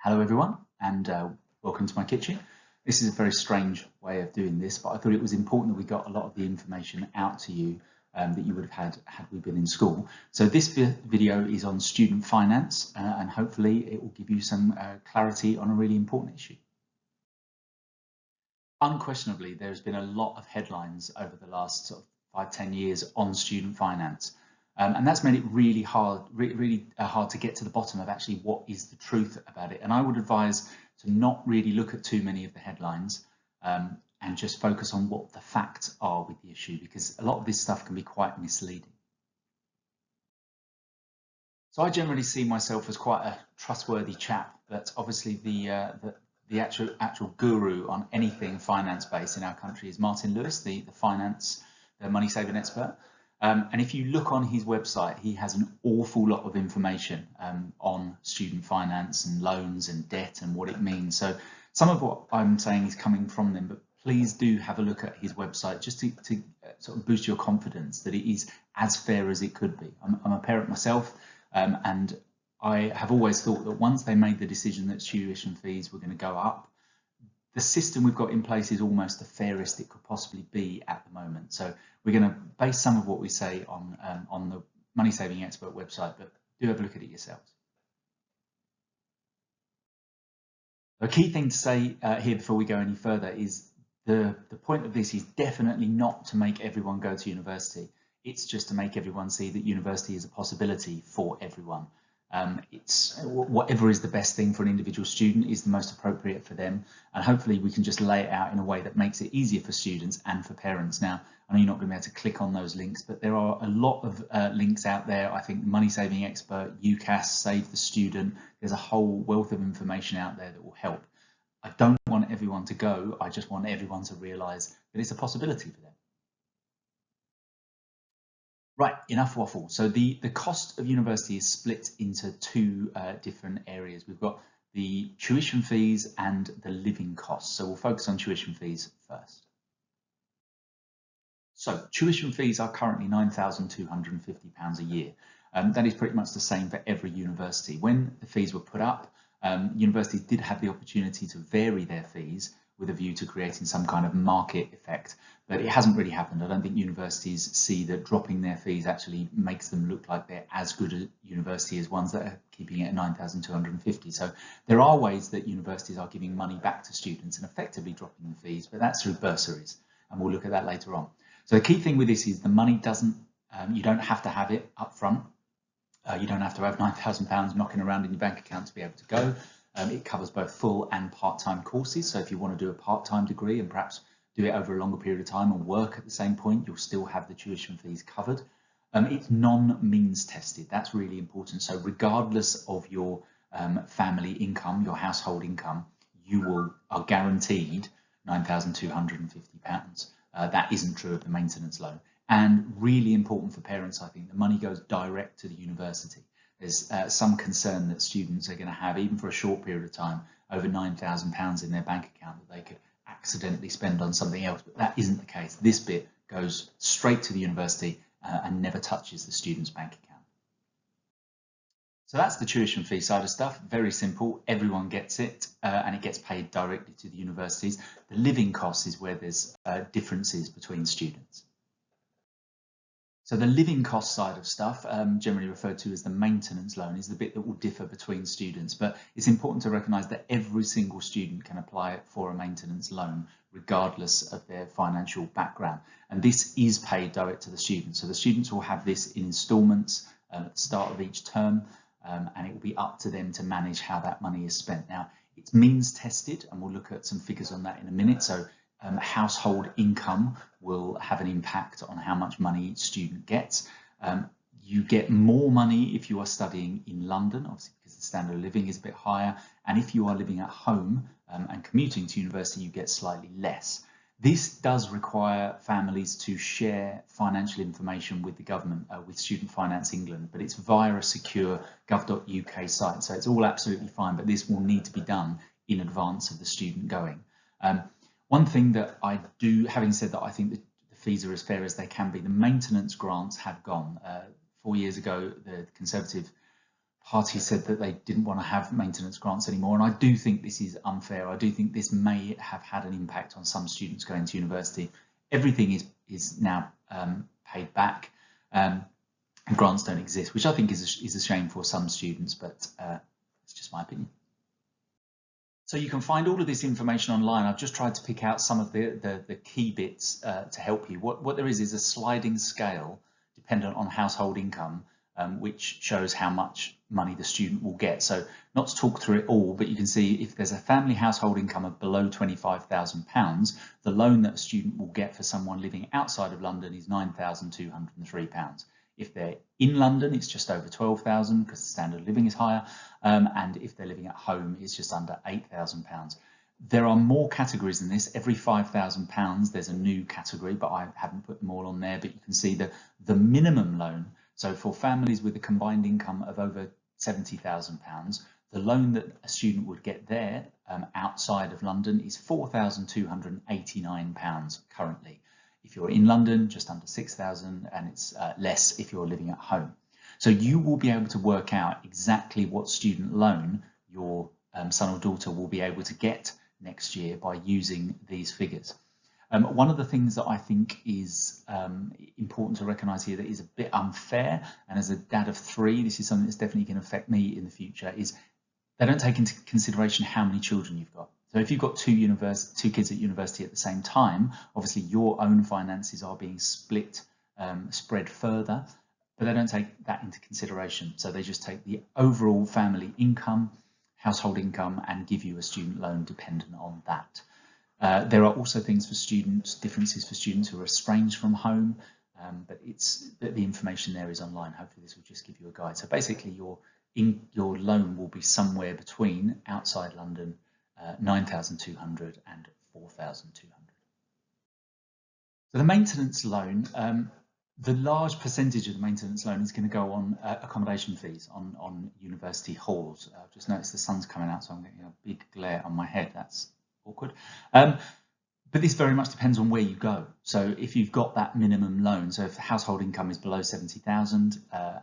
Hello everyone, and welcome to my kitchen. This is a very strange way of doing this, but I thought it was important that we got a lot of the information out to you that you would have had we been in school. So this video is on student finance, and hopefully it will give you some clarity on a really important issue. Unquestionably, there's been a lot of headlines over the last sort of 5-10 years on student finance. And that's made it really hard to get to the bottom of actually what is the truth about it. And I would advise to not really look at too many of the headlines and just focus on what the facts are with the issue, because a lot of this stuff can be quite misleading. So I generally see myself as quite a trustworthy chap, but obviously the actual guru on anything finance based in our country is Martin Lewis, the money saving expert. And if you look on his website, he has an awful lot of information on student finance and loans and debt and what it means. So some of what I'm saying is coming from them, but please do have a look at his website just to sort of boost your confidence that it is as fair as it could be. I'm a parent myself, and I have always thought that once they made the decision that tuition fees were going to go up, the system we've got in place is almost the fairest it could possibly be at the moment. So we're going to base some of what we say on the Money Saving Expert website, but do have a look at it yourselves. The key thing to say here before we go any further is the point of this is definitely not to make everyone go to university. It's just to make everyone see that university is a possibility for everyone. It's whatever is the best thing for an individual student is the most appropriate for them, and hopefully we can just lay it out in a way that makes it easier for students and for parents. Now, I know you're not going to be able to click on those links, but there are a lot of links out there. I think Money Saving Expert, UCAS, Save the Student, there's a whole wealth of information out there that will help. I don't want everyone to go, I just want everyone to realise that it's a possibility for them. Right, enough waffle. So the cost of university is split into two different areas. We've got the tuition fees and the living costs. So we'll focus on tuition fees first. So tuition fees are currently £9,250 a year. That is pretty much the same for every university. When the fees were put up, universities did have the opportunity to vary their fees with a view to creating some kind of market effect, but it hasn't really happened. I don't think universities see that dropping their fees actually makes them look like they're as good a university as ones that are keeping it at 9,250. So there are ways that universities are giving money back to students and effectively dropping the fees, but that's through bursaries, and we'll look at that later on. So the key thing with this is the money doesn't, you don't have to have it up front. You don't have to have £9,000 knocking around in your bank account to be able to go. It covers both full and part-time courses. So if you want to do a part-time degree and perhaps do it over a longer period of time and work at the same point, you'll still have the tuition fees covered. It's non-means tested. That's really important. So regardless of your family income, your household income, you are guaranteed £9,250. That isn't true of the maintenance loan. And really important for parents, I think, the money goes direct to the university. There's some concern that students are going to have, even for a short period of time, over £9,000 in their bank account that they could accidentally spend on something else, but that isn't the case. This bit goes straight to the university and never touches the student's bank account. So that's the tuition fee side of stuff. Very simple, everyone gets it, and it gets paid directly to the universities. The living costs is where there's differences between students. So the living cost side of stuff, generally referred to as the maintenance loan, is the bit that will differ between students, but it's important to recognise that every single student can apply for a maintenance loan regardless of their financial background, and this is paid direct to the students. So the students will have this in instalments at the start of each term, and it will be up to them to manage how that money is spent. Now, it's means tested, and we'll look at some figures on that in a minute. So household income will have an impact on how much money each student gets. You get more money if you are studying in London, obviously because the standard of living is a bit higher, and if you are living at home and commuting to university, you get slightly less. This does require families to share financial information with the government, with Student Finance England, but it's via a secure gov.uk site, so it's all absolutely fine, but this will need to be done in advance of the student going. One thing that I do, having said that, I think the fees are as fair as they can be. The maintenance grants have gone. 4 years ago, the Conservative parties said that they didn't want to have maintenance grants anymore, and I do think this is unfair. I do think this may have had an impact on some students going to university. Everything is now paid back, and grants don't exist, which I think is a shame for some students, but it's just my opinion. So you can find all of this information online. I've just tried to pick out some of the key bits to help you. What there is a sliding scale dependent on household income, which shows how much money the student will get. So not to talk through it all, but you can see if there's a family household income of below £25,000, the loan that a student will get for someone living outside of London is £9,203. If they're in London, it's just over 12,000 because the standard of living is higher. And if they're living at home, it's just under £8,000. There are more categories than this. Every £5,000, there's a new category, but I haven't put them all on there. But you can see the minimum loan. So for families with a combined income of over £70,000, the loan that a student would get there outside of London is £4,289 currently. If you're in London, just under 6,000, and it's less if you're living at home. So you will be able to work out exactly what student loan your son or daughter will be able to get next year by using these figures. One of the things that I think is important to recognise here that is a bit unfair, and as a dad of 3, this is something that's definitely going to affect me in the future, is they don't take into consideration how many children you've got. So if you've got two kids at university at the same time, obviously your own finances are being spread further, but they don't take that into consideration. So they just take the overall family income, household income, and give you a student loan dependent on that. There are also things for students, differences for students who are estranged from home, but the information there is online. Hopefully this will just give you a guide. So basically your loan will be somewhere between outside London, 9,200 and 4,200. So the maintenance loan, the large percentage of the maintenance loan is going to go on accommodation fees on university halls. I've just noticed the sun's coming out, so I'm getting a big glare on my head. That's awkward. But this very much depends on where you go. So if you've got that minimum loan, so if the household income is below 70,000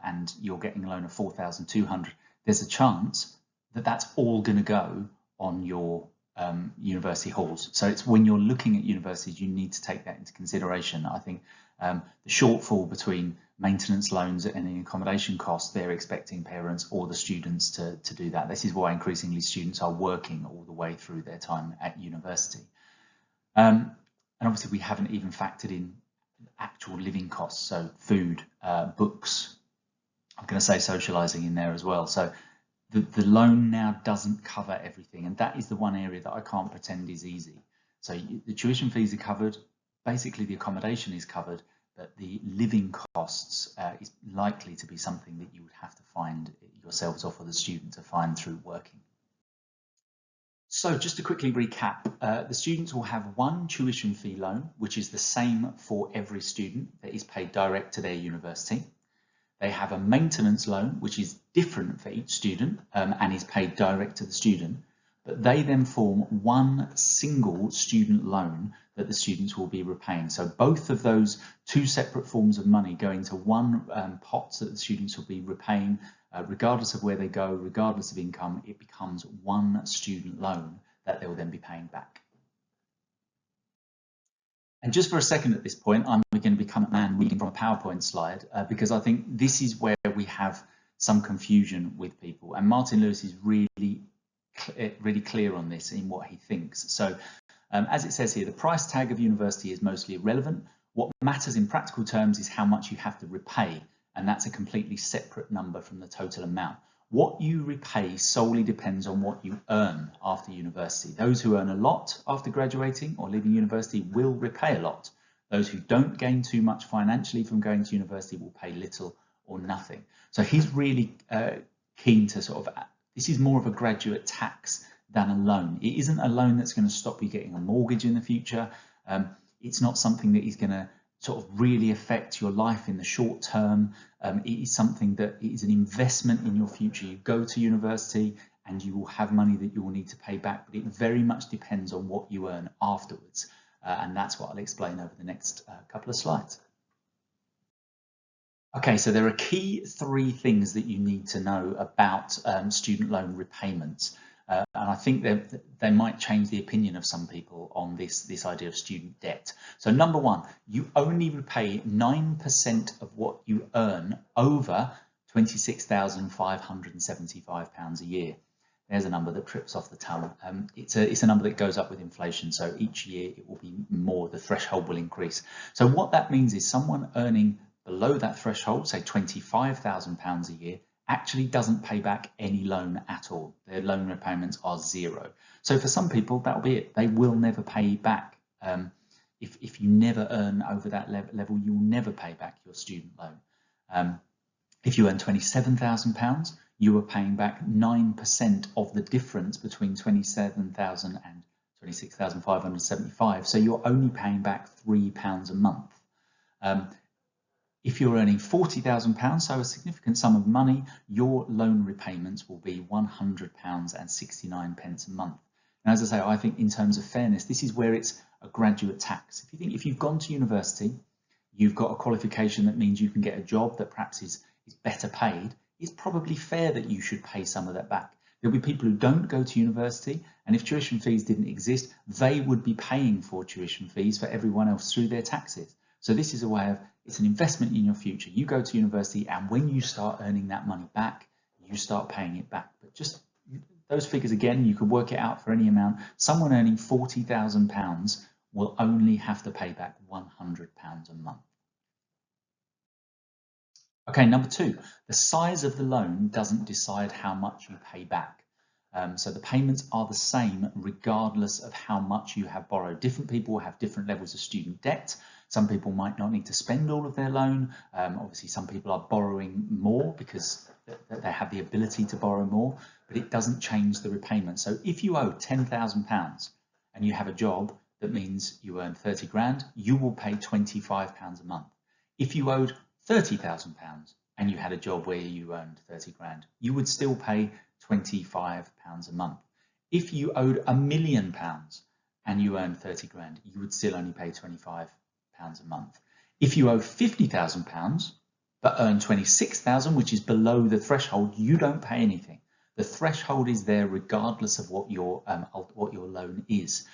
and you're getting a loan of 4,200, there's a chance that that's all going to go on your university halls. So it's when you're looking at universities, you need to take that into consideration. I think the shortfall between maintenance loans and the accommodation costs, they're expecting parents or the students to do that. This is why increasingly students are working all the way through their time at university. And obviously we haven't even factored in actual living costs, so food, books, I'm going to say socialising in there as well. So the loan now doesn't cover everything, and that is the one area that I can't pretend is easy. So the tuition fees are covered, basically the accommodation is covered, but the living costs is likely to be something that you would have to find yourselves or for the student to find through working. So just to quickly recap, the students will have one tuition fee loan, which is the same for every student that is paid direct to their university. They have a maintenance loan, which is different for each student and is paid direct to the student, but they then form one single student loan that the students will be repaying. So both of those two separate forms of money go into one pot that the students will be repaying, regardless of where they go, regardless of income. It becomes one student loan that they will then be paying back. And just for a second at this point, I'm going to become a man reading from a PowerPoint slide because I think this is where we have some confusion with people. And Martin Lewis is really clear on this in what he thinks. So as it says here, the price tag of university is mostly irrelevant. What matters in practical terms is how much you have to repay. And that's a completely separate number from the total amount. What you repay solely depends on what you earn after university. Those who earn a lot after graduating or leaving university will repay a lot. Those who don't gain too much financially from going to university will pay little or nothing. So he's really keen to sort of, this is more of a graduate tax than a loan. It isn't a loan that's going to stop you getting a mortgage in the future. It's not something that is going to sort of really affect your life in the short term. It is something that is an investment in your future. You go to university and you will have money that you will need to pay back, but it very much depends on what you earn afterwards. And that's what I'll explain over the next couple of slides. Okay, so there are key three things that you need to know about student loan repayments. And I think they might change the opinion of some people on this idea of student debt. So number one, you only repay 9% of what you earn over £26,575 a year. There's a number that trips off the tongue. It's a number that goes up with inflation. So each year it will be more, the threshold will increase. So what that means is someone earning below that threshold, say £25,000 a year, actually doesn't pay back any loan at all. Their loan repayments are zero. So for some people, that'll be it. They will never pay back. If you never earn over that level, you will never pay back your student loan. If you earn £27,000, you are paying back 9% of the difference between 27,000 and 26,575. So you're only paying back £3 a month. If you're earning £40,000, so a significant sum of money, your loan repayments will be £100.69 a month. And as I say, I think in terms of fairness, this is where it's a graduate tax. If you've gone to university, you've got a qualification that means you can get a job that perhaps is better paid, it's probably fair that you should pay some of that back. There'll be people who don't go to university, and if tuition fees didn't exist, they would be paying for tuition fees for everyone else through their taxes. So this is a way of, it's an investment in your future. You go to university, and when you start earning that money back, you start paying it back. But just those figures again, you could work it out for any amount. Someone earning £40,000 will only have to pay back £100 a month. Okay, number two, the size of the loan doesn't decide how much you pay back. So the payments are the same regardless of how much you have borrowed. Different people will have different levels of student debt. Some people might not need to spend all of their loan. Obviously, some people are borrowing more because they have the ability to borrow more, but it doesn't change the repayment. So if you owe £10,000 and you have a job that means you earn 30 grand, you will pay £25 a month. If you owed £30,000 and you had a job where you earned 30 grand, you would still pay £25 a month. If you owed £1 million and you earned 30 grand, you would still only pay £25 a month. If you owe £50,000 but earn 26,000, which is below the threshold, you don't pay anything. The threshold is there regardless of what your loan is.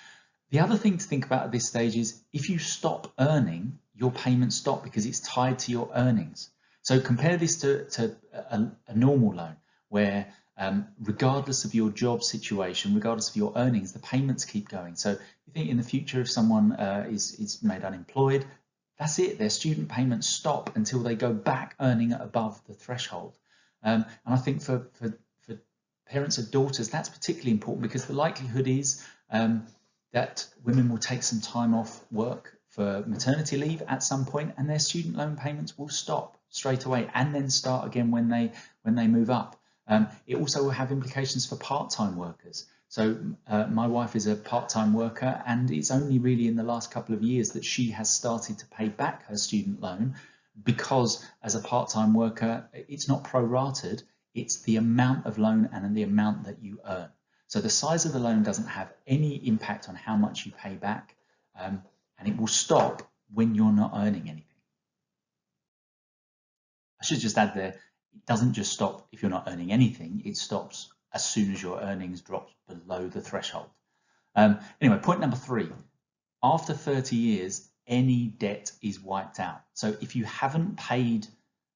The other thing to think about at this stage is if you stop earning, your payments stop because it's tied to your earnings. So compare this to a normal loan where regardless of your job situation, regardless of your earnings, the payments keep going. So you think in the future, if someone is made unemployed, that's it, their student payments stop until they go back earning above the threshold. And I think for parents of daughters, that's particularly important because the likelihood is that women will take some time off work for maternity leave at some point, and their student loan payments will stop straight away and then start again when they move up. It also will have implications for part-time workers. So my wife is a part-time worker, and it's only really in the last couple of years that she has started to pay back her student loan, because as a part-time worker, it's not prorated, it's the amount of loan and the amount that you earn. So the size of the loan doesn't have any impact on how much you pay back, and it will stop when you're not earning anything. I should just add there, it doesn't just stop if you're not earning anything, it stops as soon as your earnings drop below the threshold. Anyway, point number three, after 30 years, any debt is wiped out. So if you haven't paid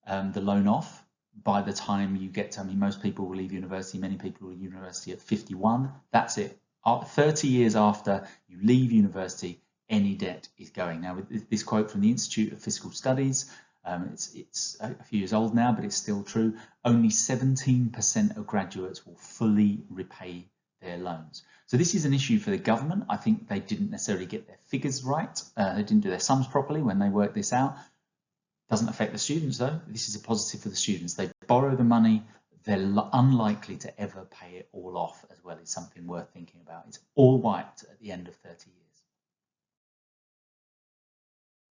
the loan off by the time you get to, I mean, most people will leave university, many people will leave university at 51, that's it. 30 years after you leave university, any debt is going. Now, with this quote from the Institute of Fiscal Studies, it's a few years old now, but it's still true. Only 17% of graduates will fully repay their loans. So this is an issue for the government. I think they didn't necessarily get their figures right. They didn't do their sums properly when they worked this out. Doesn't affect the students though. This is a positive for the students. They borrow the money. They're unlikely to ever pay it all off as well. It's something worth thinking about. It's all wiped at the end of 30 years.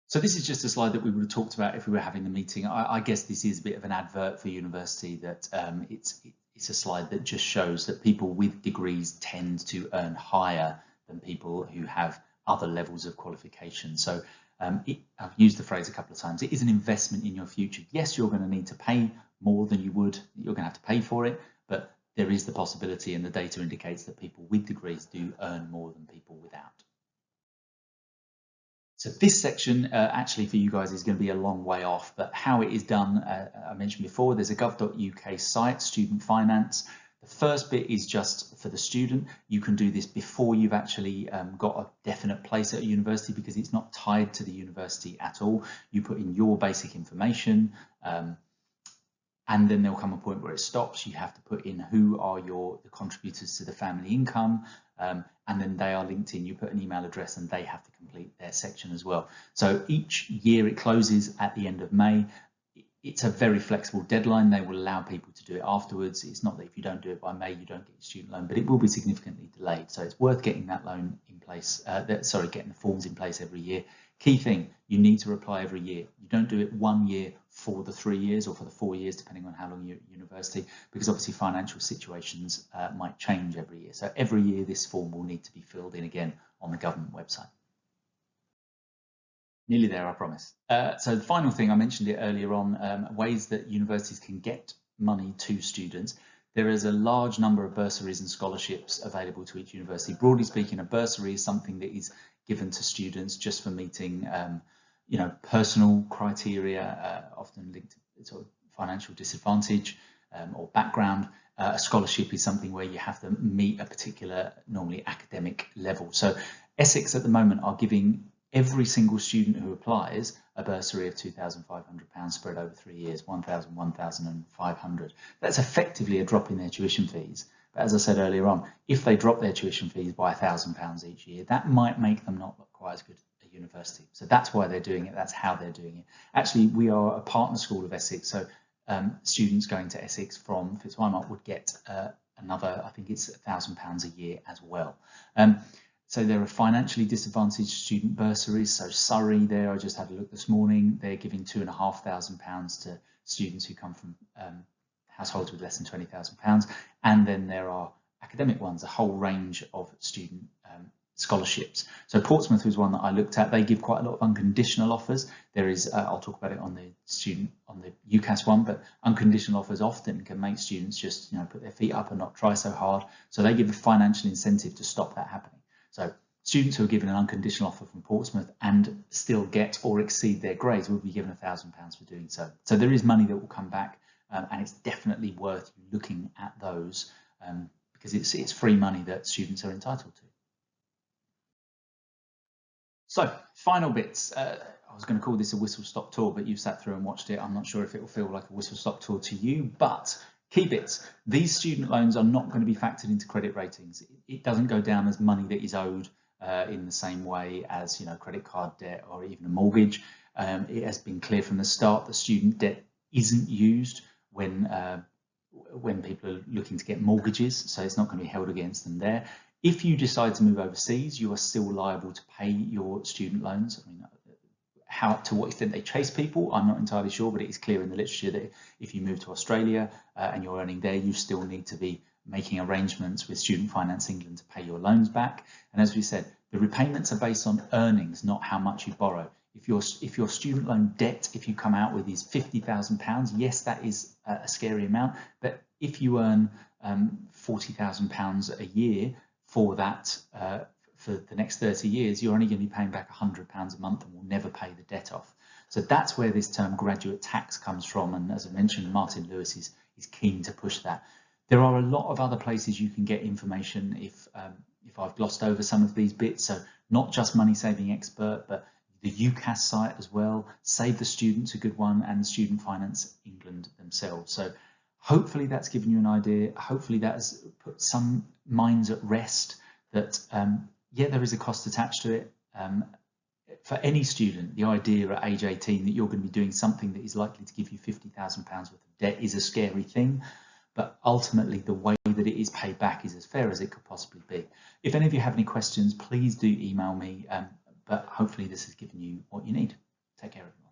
So this is just a slide that we would have talked about if we were having the meeting. I guess this is a bit of an advert for university, that it's a slide that just shows that people with degrees tend to earn higher than people who have other levels of qualification. So I've used the phrase a couple of times, it is an investment in your future. Yes, you're going to need to pay more than you would, you're going to have to pay for it, but there is the possibility, and the data indicates that people with degrees do earn more than people without. So this section actually for you guys is going to be a long way off, but how it is done, I mentioned before, there's a gov.uk site, student finance. The first bit is just for the student. You can do this before you've actually got a definite place at a university, because it's not tied to the university at all. You put in your basic information, and then there'll come a point where it stops. You have to put in who are the contributors to the family income, and then they are linked in. You put an email address and they have to complete their section as well. So each year it closes at the end of May. It's a very flexible deadline. They will allow people to do it afterwards. It's not that if you don't do it by May, you don't get your student loan, but it will be significantly delayed. So it's worth getting that loan in place, getting the forms in place every year. Key thing, you need to reply every year. You don't do it 1 year for the 3 years or for the 4 years, depending on how long you're at university, because obviously financial situations might change every year. So every year this form will need to be filled in again on the government website. Nearly there, I promise. So the final thing, I mentioned it earlier on, ways that universities can get money to students. There is a large number of bursaries and scholarships available to each university. Broadly speaking, a bursary is something that is given to students just for meeting personal criteria, often linked to sort of financial disadvantage or background. A scholarship is something where you have to meet a particular, normally academic level. So Essex at the moment are giving every single student who applies a bursary of £2,500 spread over 3 years, 1,000, 1,000 and 500. That's effectively a drop in their tuition fees. But as I said earlier on, if they drop their tuition fees by £1,000 each year, that might make them not look quite as good at university. So that's why they're doing it. That's how they're doing it. Actually, we are a partner school of Essex. So students going to Essex from Fitzwymart would get another, I think it's £1,000 a year as well. So there are financially disadvantaged student bursaries. So Surrey there, I just had a look this morning, they're giving £2,500 to students who come from households with less than £20,000. And then there are academic ones, a whole range of student scholarships. So Portsmouth was one that I looked at. They give quite a lot of unconditional offers. There is, I'll talk about it on the UCAS one, but unconditional offers often can make students just put their feet up and not try so hard. So they give a financial incentive to stop that happening. So students who are given an unconditional offer from Portsmouth and still get or exceed their grades will be given £1,000 for doing so. So there is money that will come back, and it's definitely worth looking at those because it's free money that students are entitled to. So final bits. I was going to call this a whistle-stop tour, but you've sat through and watched it. I'm not sure if it will feel like a whistle-stop tour to you, but key bits. These student loans are not going to be factored into credit ratings. It doesn't go down as money that is owed in the same way as credit card debt or even a mortgage. It has been clear from the start that student debt isn't used when people are looking to get mortgages, so it's not going to be held against them there. If you decide to move overseas, you are still liable to pay your student loans. I mean, to what extent they chase people, I'm not entirely sure, but it is clear in the literature that if you move to Australia and you're earning there, you still need to be making arrangements with Student Finance England to pay your loans back. And as we said, the repayments are based on earnings, not how much you borrow. If your student loan debt, if you come out with is £50,000, yes, that is a scary amount. But if you earn £40,000 a year for that, for the next 30 years, you're only going to be paying back £100 a month and will never pay the debt off. So that's where this term graduate tax comes from. And as I mentioned, Martin Lewis is keen to push that. There are a lot of other places you can get information if I've glossed over some of these bits. So not just Money Saving Expert, but the UCAS site as well. Save the Student's a good one, and Student Finance England themselves. So hopefully that's given you an idea. Hopefully that has put some minds at rest that yeah, there is a cost attached to it. For any student, the idea at age 18 that you're going to be doing something that is likely to give you £50,000 worth of debt is a scary thing, but ultimately the way that it is paid back is as fair as it could possibly be. If any of you have any questions, please do email me, but hopefully this has given you what you need. Take care, everyone.